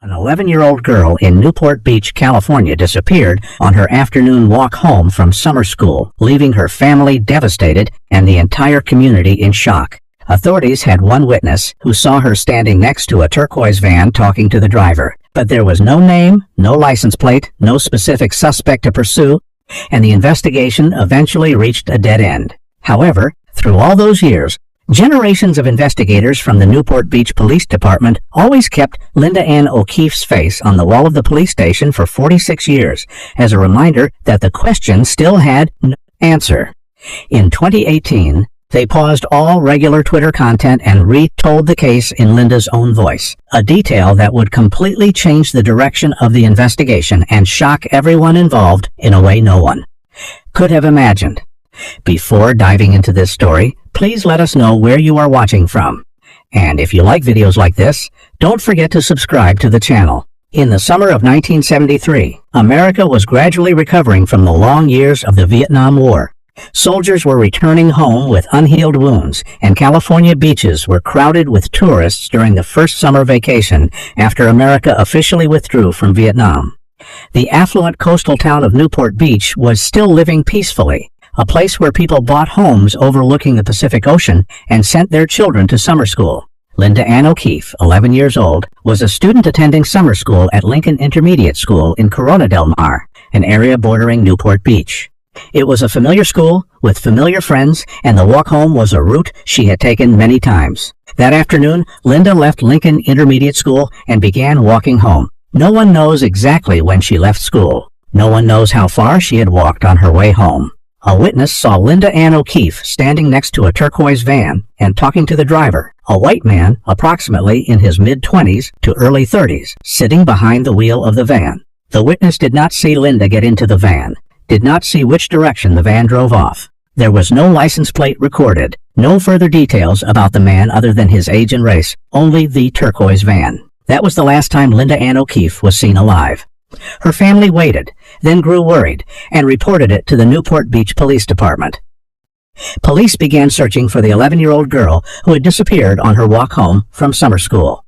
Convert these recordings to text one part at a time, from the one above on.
An 11-year-old girl in Newport Beach, California disappeared on her afternoon walk home from summer school, leaving her family devastated and the entire community in shock. Authorities had one witness who saw her standing next to a turquoise van talking to the driver, but there was no name, no license plate, no specific suspect to pursue, and the investigation eventually reached a dead end. However, through all those years, generations of investigators from the Newport Beach Police Department always kept Linda Ann O'Keefe's face on the wall of the police station for 46 years, as a reminder that the question still had no answer. In 2018, they paused all regular Twitter content and retold the case in Linda's own voice, a detail that would completely change the direction of the investigation and shock everyone involved in a way no one could have imagined. Before diving into this story, please let us know where you are watching from. And if you like videos like this, don't forget to subscribe to the channel. In the summer of 1973, America was gradually recovering from the long years of the Vietnam War. Soldiers were returning home with unhealed wounds, and California beaches were crowded with tourists during the first summer vacation after America officially withdrew from Vietnam. The affluent coastal town of Newport Beach was still living peacefully, a place where people bought homes overlooking the Pacific Ocean and sent their children to summer school. Linda Ann O'Keefe, 11 years old, was a student attending summer school at Lincoln Intermediate School in Corona del Mar, an area bordering Newport Beach. It was a familiar school with familiar friends, and the walk home was a route she had taken many times. That afternoon, Linda left Lincoln Intermediate School and began walking home. No one knows exactly when she left school. No one knows how far she had walked on her way home. A witness saw Linda Ann O'Keefe standing next to a turquoise van and talking to the driver, a white man approximately in his mid-20s to early 30s, sitting behind the wheel of the van. The witness did not see Linda get into the van, did not see which direction the van drove off. There was no license plate recorded, no further details about the man other than his age and race, only the turquoise van. That was the last time Linda Ann O'Keefe was seen alive. Her family waited, then grew worried, and reported it to the Newport Beach Police Department. Police began searching for the 11-year-old girl who had disappeared on her walk home from summer school.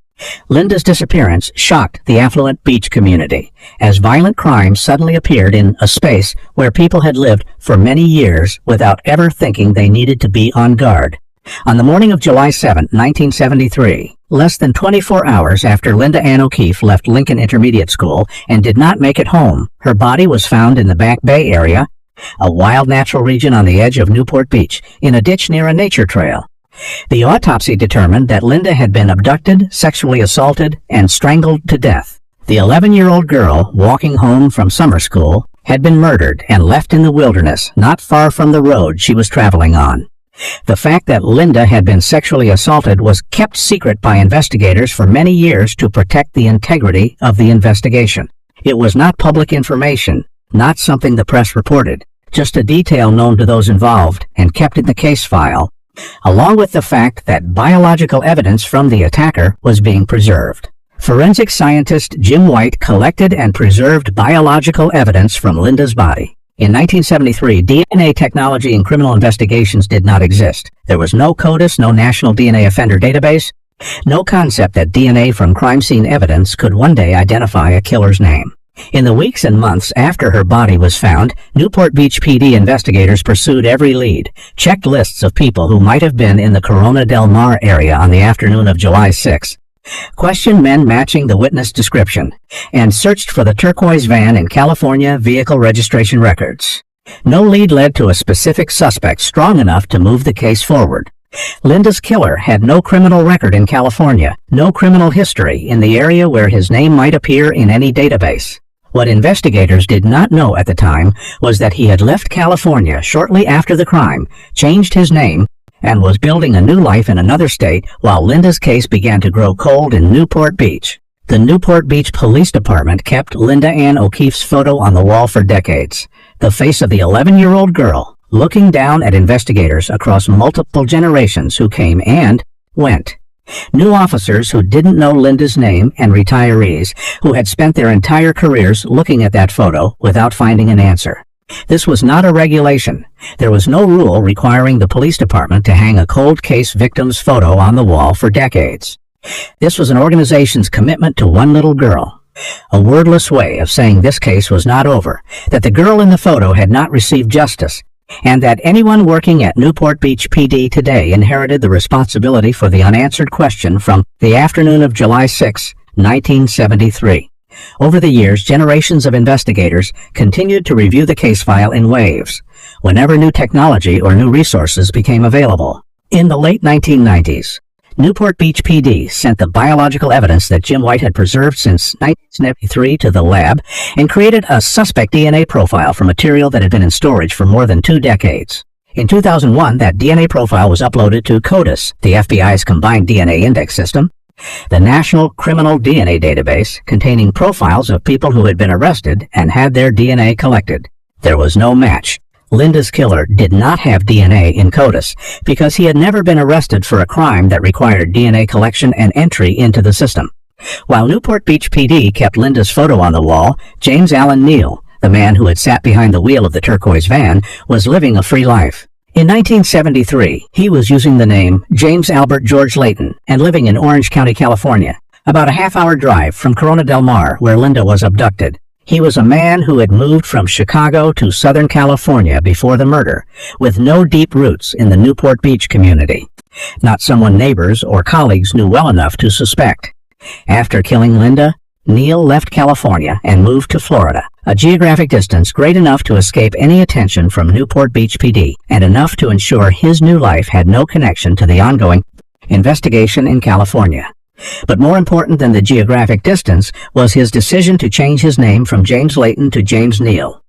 Linda's disappearance shocked the affluent beach community, as violent crime suddenly appeared in a space where people had lived for many years without ever thinking they needed to be on guard. On the morning of July 7, 1973, less than 24 hours after Linda Ann O'Keefe left Lincoln Intermediate School and did not make it home, her body was found in the Back Bay area, a wild natural region on the edge of Newport Beach, in a ditch near a nature trail. The autopsy determined that Linda had been abducted, sexually assaulted, and strangled to death. The 11-year-old girl, walking home from summer school, had been murdered and left in the wilderness not far from the road she was traveling on. The fact that Linda had been sexually assaulted was kept secret by investigators for many years to protect the integrity of the investigation. It was not public information, not something the press reported, just a detail known to those involved and kept in the case file, along with the fact that biological evidence from the attacker was being preserved. Forensic scientist Jim White collected and preserved biological evidence from Linda's body. In 1973, DNA technology in criminal investigations did not exist. There was no CODIS, no National DNA Offender Database, no concept that DNA from crime scene evidence could one day identify a killer's name. In the weeks and months after her body was found, Newport Beach PD investigators pursued every lead, checked lists of people who might have been in the Corona del Mar area on the afternoon of July 6, questioned men matching the witness description, and searched for the turquoise van in California vehicle registration records. No lead led to a specific suspect strong enough to move the case forward. Linda's killer had no criminal record in California, no criminal history in the area where his name might appear in any database. What investigators did not know at the time was that he had left California shortly after the crime, changed his name, and was building a new life in another state while Linda's case began to grow cold in Newport Beach. The Newport Beach Police Department kept Linda Ann O'Keefe's photo on the wall for decades, the face of the 11-year-old girl, looking down at investigators across multiple generations who came and went. New officers who didn't know Linda's name and retirees who had spent their entire careers looking at that photo without finding an answer. This was not a regulation. There was no rule requiring the police department to hang a cold case victim's photo on the wall for decades. This was an organization's commitment to one little girl. A wordless way of saying this case was not over, that the girl in the photo had not received justice, and that anyone working at Newport Beach PD today inherited the responsibility for the unanswered question from the afternoon of July 6, 1973. Over the years, generations of investigators continued to review the case file in waves, whenever new technology or new resources became available. In the late 1990s, Newport Beach PD sent the biological evidence that Jim White had preserved since 1973 to the lab and created a suspect DNA profile for material that had been in storage for more than 2 decades. In 2001, that DNA profile was uploaded to CODIS, the FBI's combined DNA index system, the National Criminal DNA Database, containing profiles of people who had been arrested and had their DNA collected. There was no match. Linda's killer did not have DNA in CODIS because he had never been arrested for a crime that required DNA collection and entry into the system. While Newport Beach PD kept Linda's photo on the wall, James Allen Neal, the man who had sat behind the wheel of the turquoise van, was living a free life. In 1973, he was using the name James Albert George Layton and living in Orange County, California, about a half-hour drive from Corona del Mar, where Linda was abducted. He was a man who had moved from Chicago to Southern California before the murder, with no deep roots in the Newport Beach community. Not someone neighbors or colleagues knew well enough to suspect. After killing Linda, Neal left California and moved to Florida, a geographic distance great enough to escape any attention from Newport Beach PD and enough to ensure his new life had no connection to the ongoing investigation in California. But more important than the geographic distance was his decision to change his name from James Layton to James Neal.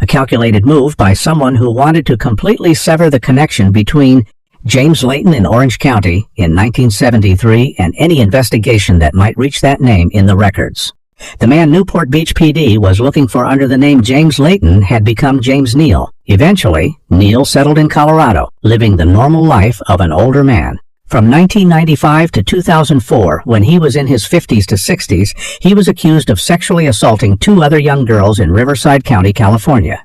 A calculated move by someone who wanted to completely sever the connection between James Layton in Orange County in 1973 and any investigation that might reach that name in the records. The man Newport Beach PD was looking for under the name James Layton had become James Neal. Eventually, Neal settled in Colorado, living the normal life of an older man. From 1995 to 2004, when he was in his 50s to 60s, he was accused of sexually assaulting 2 other young girls in Riverside County, California.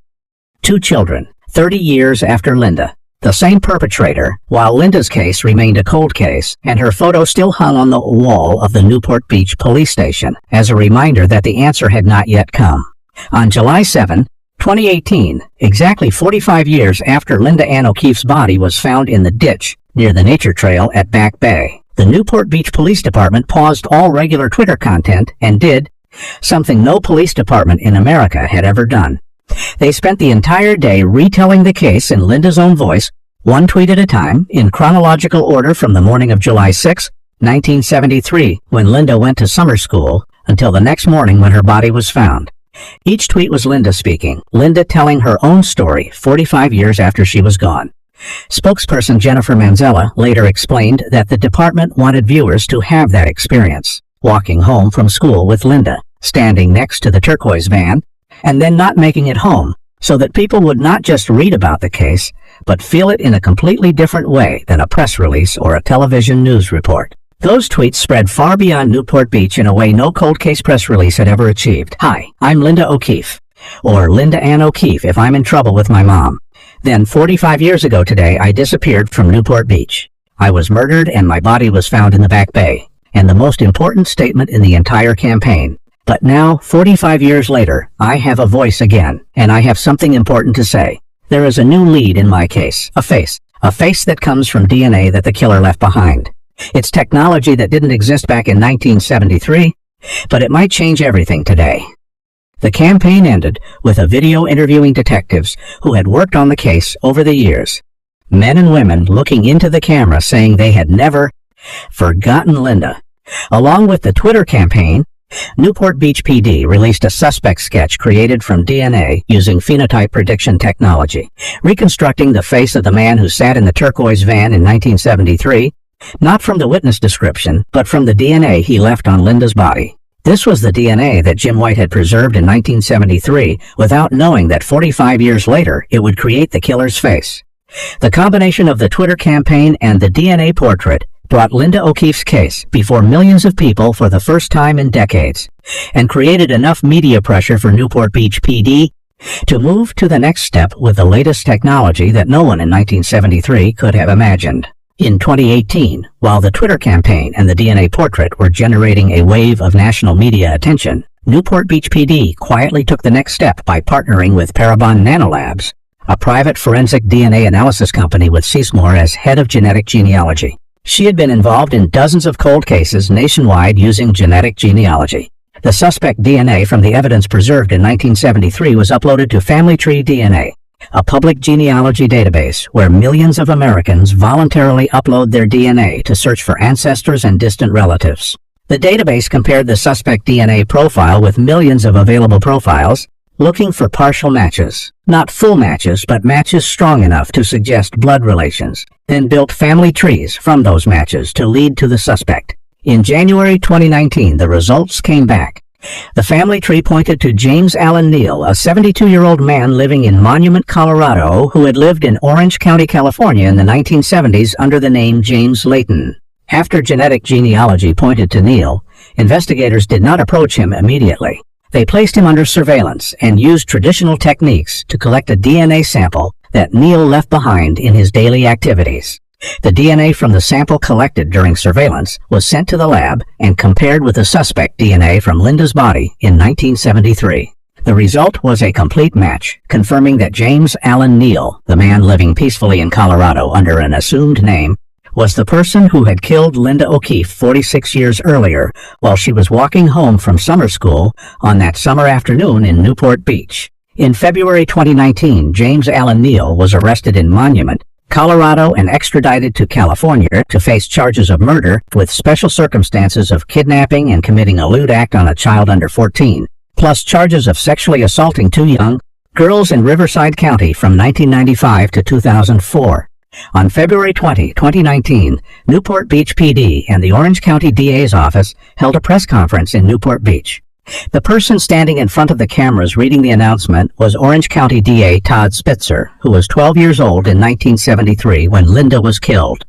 2 children, 30 years after Linda. The same perpetrator, while Linda's case remained a cold case, and her photo still hung on the wall of the Newport Beach police station as a reminder that the answer had not yet come. On July 7, 2018, exactly 45 years after Linda Ann O'Keefe's body was found in the ditch near the nature trail at Back Bay, the Newport Beach Police Department paused all regular Twitter content and did something no police department in America had ever done. They spent the entire day retelling the case in Linda's own voice, one tweet at a time, in chronological order from the morning of July 6, 1973, when Linda went to summer school, until the next morning when her body was found. Each tweet was Linda speaking, Linda telling her own story 45 years after she was gone. Spokesperson Jennifer Manzella later explained that the department wanted viewers to have that experience, walking home from school with Linda, standing next to the turquoise van, and then not making it home, so that people would not just read about the case, but feel it in a completely different way than a press release or a television news report. Those tweets spread far beyond Newport Beach in a way no cold case press release had ever achieved. Hi, I'm Linda O'Keefe. Or Linda Ann O'Keefe if I'm in trouble with my mom. Then 45 years ago today, I disappeared from Newport Beach. I was murdered and my body was found in the Back Bay. And the most important statement in the entire campaign. But now, 45 years later, I have a voice again, and I have something important to say. There is a new lead in my case, a face that comes from DNA that the killer left behind. It's technology that didn't exist back in 1973, but it might change everything today. The campaign ended with a video interviewing detectives who had worked on the case over the years. Men and women looking into the camera saying they had never forgotten Linda. Along with the Twitter campaign, Newport Beach PD released a suspect sketch created from DNA using phenotype prediction technology, reconstructing the face of the man who sat in the turquoise van in 1973, not from the witness description, but from the DNA he left on Linda's body. This was the DNA that Jim White had preserved in 1973 without knowing that 45 years later it would create the killer's face. The combination of the Twitter campaign and the DNA portrait brought Linda O'Keefe's case before millions of people for the first time in decades, and created enough media pressure for Newport Beach PD to move to the next step with the latest technology that no one in 1973 could have imagined. In 2018, while the Twitter campaign and the DNA portrait were generating a wave of national media attention, Newport Beach PD quietly took the next step by partnering with Parabon Nanolabs, a private forensic DNA analysis company with Seymour as head of genetic genealogy. She had been involved in dozens of cold cases nationwide using genetic genealogy. The suspect DNA from the evidence preserved in 1973 was uploaded to Family Tree DNA, a public genealogy database where millions of Americans voluntarily upload their DNA to search for ancestors and distant relatives. The database compared the suspect DNA profile with millions of available profiles, looking for partial matches, not full matches, but matches strong enough to suggest blood relations, then built family trees from those matches to lead to the suspect. In January 2019, the results came back. The family tree pointed to James Allen Neal, a 72-year-old man living in Monument, Colorado, who had lived in Orange County, California in the 1970s under the name James Layton. After genetic genealogy pointed to Neal, investigators did not approach him immediately. They placed him under surveillance and used traditional techniques to collect a DNA sample that Neal left behind in his daily activities. The DNA from the sample collected during surveillance was sent to the lab and compared with the suspect DNA from Linda's body in 1973. The result was a complete match, confirming that James Allen Neal, the man living peacefully in Colorado under an assumed name, was the person who had killed Linda O'Keefe 46 years earlier while she was walking home from summer school on that summer afternoon in Newport Beach. In February 2019, James Allen Neal was arrested in Monument, Colorado, and extradited to California to face charges of murder with special circumstances of kidnapping and committing a lewd act on a child under 14, plus charges of sexually assaulting two young girls in Riverside County from 1995 to 2004. On February 20, 2019, Newport Beach PD and the Orange County DA's office held a press conference in Newport Beach. The person standing in front of the cameras reading the announcement was Orange County DA Todd Spitzer, who was 12 years old in 1973 when Linda was killed.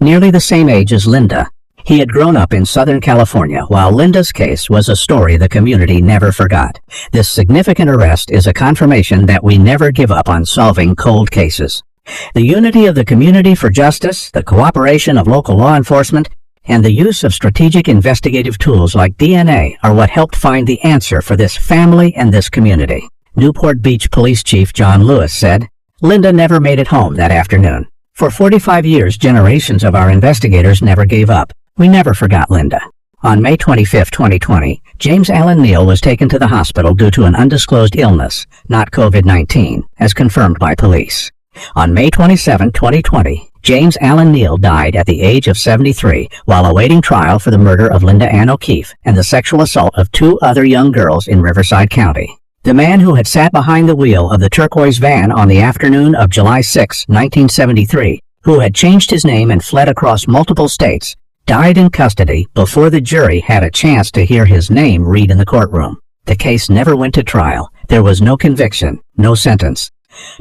Nearly the same age as Linda, he had grown up in Southern California, while Linda's case was a story the community never forgot. This significant arrest is a confirmation that we never give up on solving cold cases. The unity of the community for justice, the cooperation of local law enforcement, and the use of strategic investigative tools like DNA are what helped find the answer for this family and this community. Newport Beach Police Chief John Lewis said, "Linda never made it home that afternoon. For 45 years, generations of our investigators never gave up. We never forgot Linda." On May 25, 2020, James Allen Neal was taken to the hospital due to an undisclosed illness, not COVID-19, as confirmed by police. On May 27, 2020, James Allen Neal died at the age of 73 while awaiting trial for the murder of Linda Ann O'Keefe and the sexual assault of two other young girls in Riverside County. The man who had sat behind the wheel of the turquoise van on the afternoon of July 6, 1973, who had changed his name and fled across multiple states, died in custody before the jury had a chance to hear his name read in the courtroom. The case never went to trial. There was no conviction, no sentence.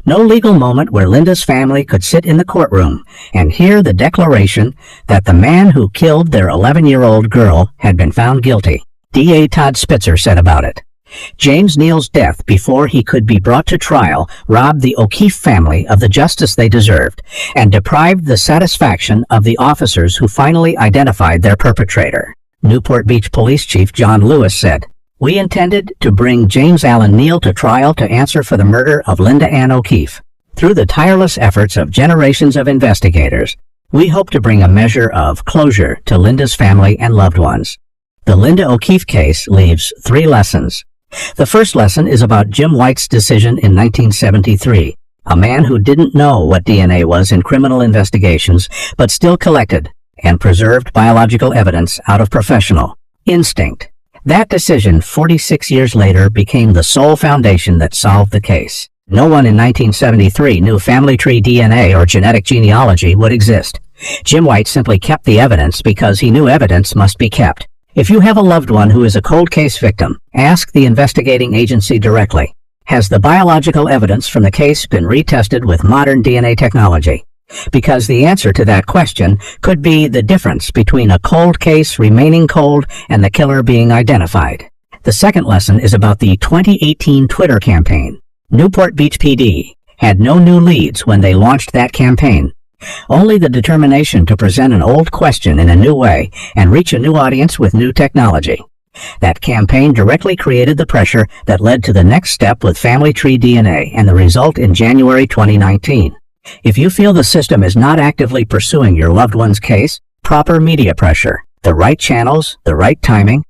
No legal moment where Linda's family could sit in the courtroom and hear the declaration that the man who killed their 11-year-old girl had been found guilty. DA Todd Spitzer said about it, "James Neal's death before he could be brought to trial robbed the O'Keefe family of the justice they deserved and deprived the satisfaction of the officers who finally identified their perpetrator." Newport Beach Police Chief John Lewis said, "We intended to bring James Allen Neal to trial to answer for the murder of Linda Ann O'Keefe. Through the tireless efforts of generations of investigators, we hope to bring a measure of closure to Linda's family and loved ones." The Linda O'Keefe case leaves 3 lessons. The first lesson is about Jim White's decision in 1973, a man who didn't know what DNA was in criminal investigations, but still collected and preserved biological evidence out of professional instinct. That decision 46 years later became the sole foundation that solved the case. No one in 1973 knew family tree DNA or genetic genealogy would exist. Jim White simply kept the evidence because he knew evidence must be kept. If you have a loved one who is a cold case victim, ask the investigating agency directly. Has the biological evidence from the case been retested with modern DNA technology? Because the answer to that question could be the difference between a cold case remaining cold and the killer being identified. The second lesson is about the 2018 Twitter campaign. Newport Beach PD had no new leads when they launched that campaign. Only the determination to present an old question in a new way and reach a new audience with new technology. That campaign directly created the pressure that led to the next step with Family Tree DNA and the result in January 2019. If you feel the system is not actively pursuing your loved one's case, proper media pressure, the right channels, the right timing,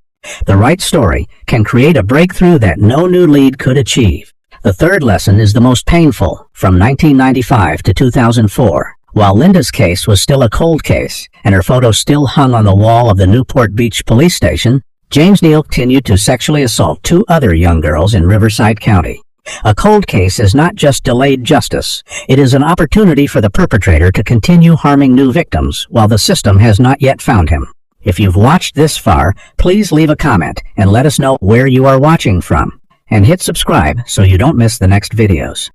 the right story can create a breakthrough that no new lead could achieve. The third lesson is the most painful, from 1995 to 2004. While Linda's case was still a cold case, and her photo still hung on the wall of the Newport Beach police station, James Neal continued to sexually assault 2 other young girls in Riverside County. A cold case is not just delayed justice. It is an opportunity for the perpetrator to continue harming new victims while the system has not yet found him. If you've watched this far, please leave a comment and let us know where you are watching from. And hit subscribe so you don't miss the next videos.